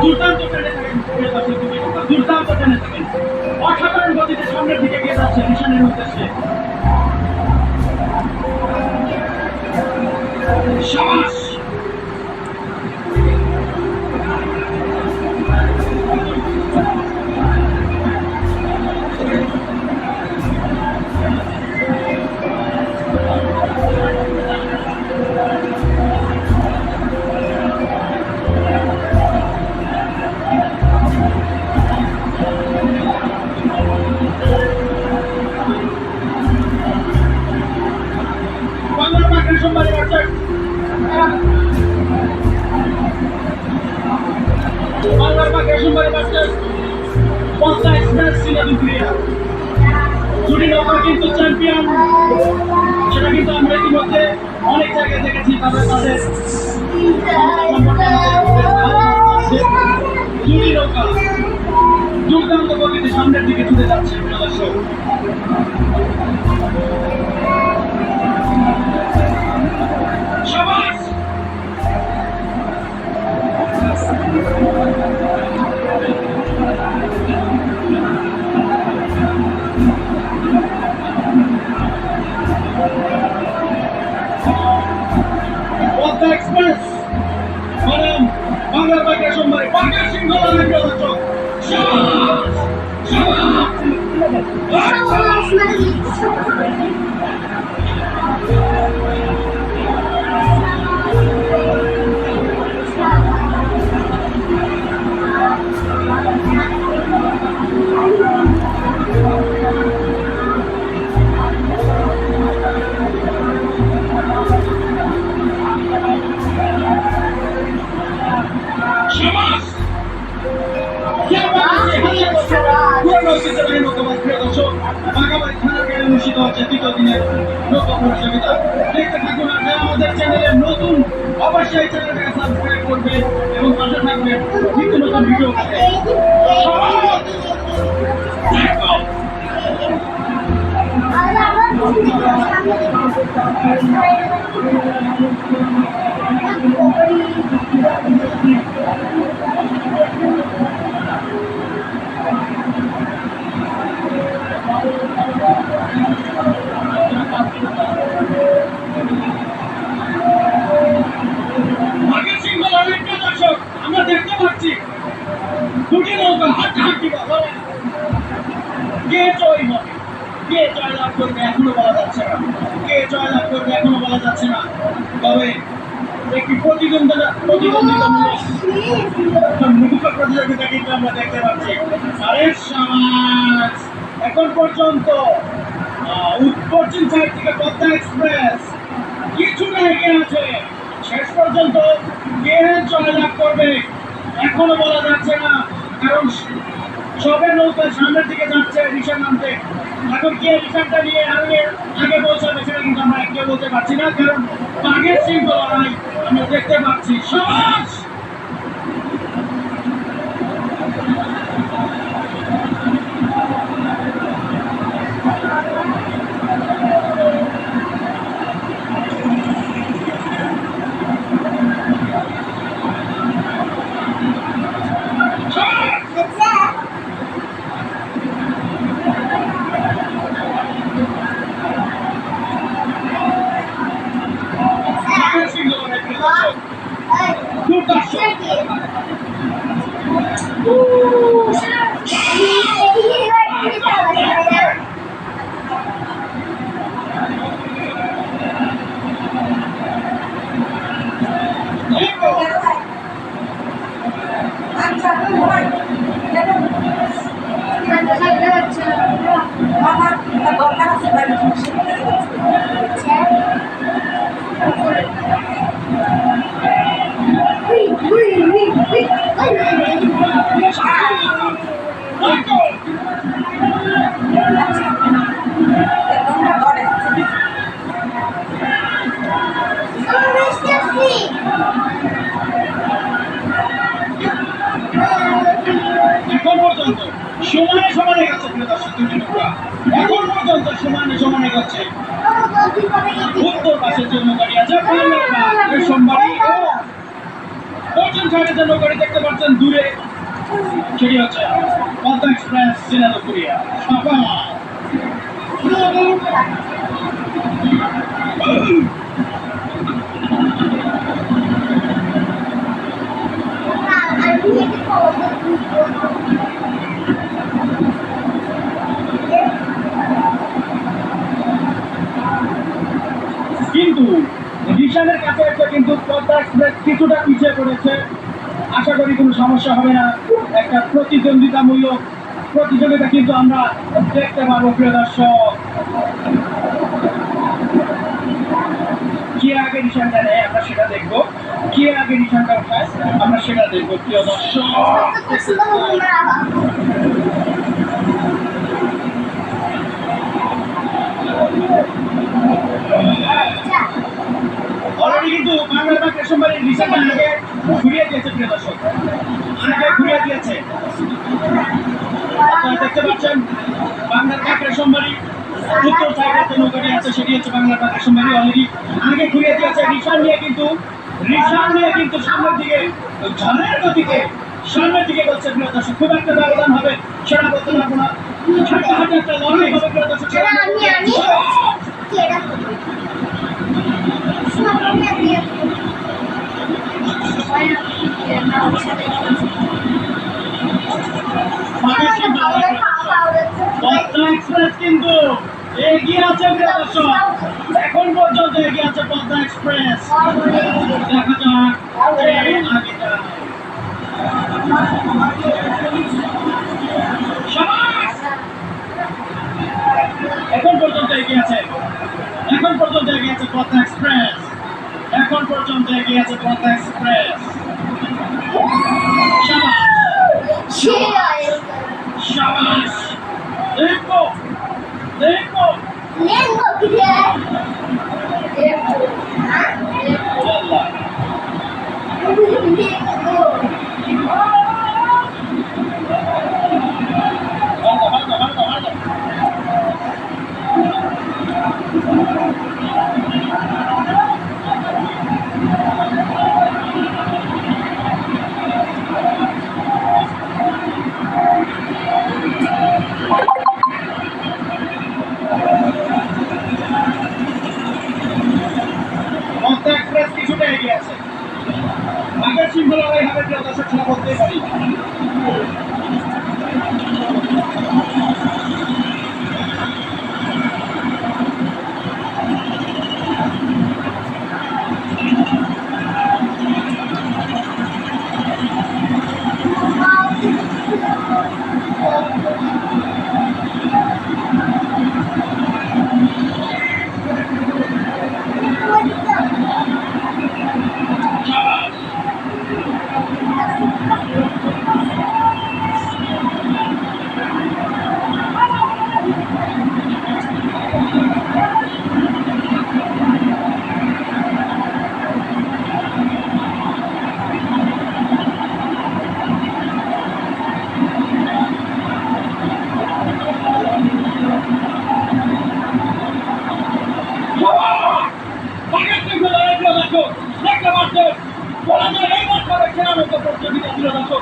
দুর্দান্ত ট্রেনে থাকেন, দুর্দান্ত ট্রেনে থাকেন, অসাধারণ গতিতে সামনের দিকে এগিয়ে যাচ্ছে নিশানের উদ্দেশ্যে। সাবাস! Somebody right there. Somebody right there. Pasta Express scenery player জুডি নৌকা কিন্তু চ্যাম্পিয়ন, সেটা কিন্তু আমরা ইতিমধ্যে অনেক জায়গায় দেখেছি। তাদের জুডি নৌকা দুর্দান্ত গতিতে সামনের দিকে ছুটে যাচ্ছে। দর্শক এক্সপ্রেস বনাম বাংলার বাগের সম্মানে বাগের সিংহ দর্শক অনুষ্ঠিত হচ্ছে তৃতীয় দিনের নৌকা প্রতিযোগিতা। দেখতে থাকুন আমাদের চ্যানেলের নতুন, অবশ্যই চ্যানেলটাকে সাবস্ক্রাইব করবে এবং পাশে থাকবে নিত্য নতুন ভিডিও পেতে। আমরা দেখতে পাচ্ছি দুটি নৌকা হাড্ডাহাড্ডি, কে জয় হবে, কে জয়লাভ করবে এখনো বলা যাচ্ছে না, কে জয়লাভ করবে এখনো বলা যাচ্ছে না। তবে একটি প্রতিযোগিতা কিন্তু আমরা দেখতে পাচ্ছি। আরে সাবাস! এখন পর্যন্ত পশ্চিম সাইড থেকে পদ্মা এক্সপ্রেস কিছুটা এগিয়ে আছে। শেষ পর্যন্ত কে জয়লাভ করবে এখনো বলা যাচ্ছে না, কারণ সবে নৌকা সামনের দিকে যাচ্ছে রিক্সা নামতে। এখন কে রিক্সাটা নিয়ে আগে পৌঁছাবে সেটা কিন্তু আমরা কেউ বলতে পারছি না, কারণ বাঘের সিংহ লড়াই আমরা দেখতে পাচ্ছি। সাবাস! সমানে গেছে প্রিয় দর্শক, এখন পর্যন্ত সমানে গেছে। উত্তর পাশের জন্য গাড়ি আছে সোমবারই সাইডে যে নৌকাটি দেখতে পাচ্ছেন দূরে, সেটি হচ্ছে পদ্মা এক্সপ্রেস সিনাদপুরিয়া। কিন্তু রিশানের কাছে এসে কিন্তু পদ্মা এক্সপ্রেস কিছুটা পিছিয়ে পড়েছে। আশা করি কোনো সমস্যা হবে না। একটা প্রতিদ্বন্দ্বিতামূলক প্রতিযোগিতা কিন্তু আমরা দেখতে পাবো প্রিয় দর্শক। কে আগে নিশানটা নেয় আমরা সেটা দেখবো, কে আগে নিশানটা উঠায় আমরা সেটা দেখবো প্রিয় দর্শক। অলরেডি কিন্তু বাংলার বাঘ রেশমবাড়ির নিশানটা আগে ঘুরিয়ে দিয়েছে প্রিয় দর্শক, আগে ঘুরিয়ে দিয়েছে। আপনারা দেখতে পাচ্ছেন বাংলার বাঘ রেশমবাড়ি উত্তর সাইডে যে নৌকাটি আছে সেটি হচ্ছে বাংলার বাঘ রেশমবাড়ি অলরেডি আগে ঘুরিয়ে দিয়েছে। রিশান নিয়ে কিন্তু সামনের দিকে ঝড়ের গতিতে সামনের দিকে বলছে প্রিয় দর্শক। খুব একটা ব্যবধান হবে সেটা বলতে পারবো না, হাঁটাহাঁটি একটা লড়াই হবে প্রিয় দর্শক। পদ্মা এক্সপ্রেস কিন্তু এগিয়ে আছে প্রিয় দর্শক, এখন পর্যন্ত এগিয়ে আছে পদ্মা এক্সপ্রেস। দেখা যাক এখন পর্যন্ত এগিয়ে আছে, এখন পর্যন্ত এগিয়ে আছে পদ্মা এক্সপ্রেস, এখন পর্যন্ত এগিয়ে আছে পদ্মা এক্সপ্রেস। শাবাশ, দেখো দেখো পদ্মা এক্সপ্রেস কিছুটা এগিয়ে আছে। আগের শৃঙ্খলা এইভাবে প্রিয় দর্শক সেটা বলতেই পারি। দেখতে পাচ্ছেন বলা যায় এই মাত্র খেলার মতো প্রতিযোগিতা ছিল দর্শক।